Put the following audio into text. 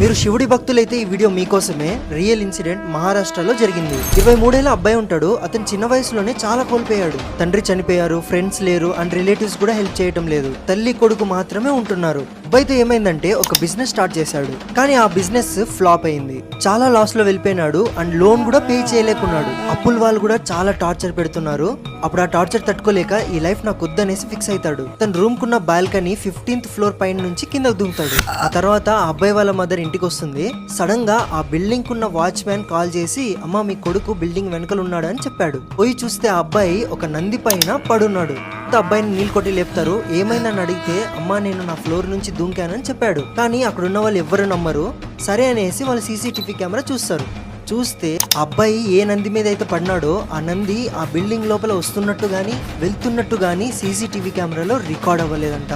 మీరు శివుడి భక్తులైతే ఈ వీడియో మీకోసమే. రియల్ ఇన్సిడెంట్ మహారాష్ట్రలో జరిగింది. 23 ఏళ్ల అబ్బాయి ఉంటాడు. అతను చిన్న వయసులోనే చాలా కోల్పోయాడు. తండ్రి చనిపోయారు, ఫ్రెండ్స్ లేరు అండ్ రిలేటివ్స్ కూడా హెల్ప్ చేయటం లేదు. తల్లి కొడుకు మాత్రమే ఉంటున్నారు. అబ్బాయితో ఏమైందంటే ఒక బిజినెస్ స్టార్ట్ చేశాడు. కానీ ఆ బిజినెస్ ఫ్లాప్ అయింది. చాలా లాస్ లో వెళ్ళిపోయినాడు అండ్ లోన్ కూడా పే చేయలేకున్నాడు. అప్పుల వాళ్ళు కూడా చాలా టార్చర్ పెడుతున్నారు. అప్పుడు ఆ టార్చర్ తట్టుకోలేక ఈ లైఫ్ నాకు వద్దనేసి ఫిక్స్ అవుతాడు. తన రూమ్ కున్న బాల్కనీ 15th ఫ్లోర్ పైన నుంచి కిందకు దిగుతాడు. ఆ తర్వాత ఆ అబ్బాయి వాళ్ళ మదర్ ఇంటికి వస్తుంది. సడన్ గా ఆ బిల్డింగ్ కున్న వాచ్మ్యాన్ కాల్ చేసి, అమ్మ మీ కొడుకు బిల్డింగ్ వెనకలు ఉన్నాడు అని చెప్పాడు. పోయి చూస్తే ఆ అబ్బాయి ఒక నంది పైన పడున్నాడు. అబ్బాయిని నీళ్ళు కొట్టి లేపుతారు. ఏమైందని అడిగితే, అమ్మా నేను నా ఫ్లోర్ నుంచి దూకానని చెప్పాడు. కానీ అక్కడ ఉన్న వాళ్ళు ఎవ్వరు నమ్మరు. సరే అనేసి వాళ్ళు సీసీటీవీ కెమెరా చూస్తారు. చూస్తే అబ్బాయి ఏ నంది మీద అయితే పడినాడో ఆ నంది ఆ బిల్డింగ్ లోపల వస్తున్నట్టు గానీ వెళ్తున్నట్టు గానీ సీసీటీవీ కెమెరాలో రికార్డ్ అవ్వలేదంట.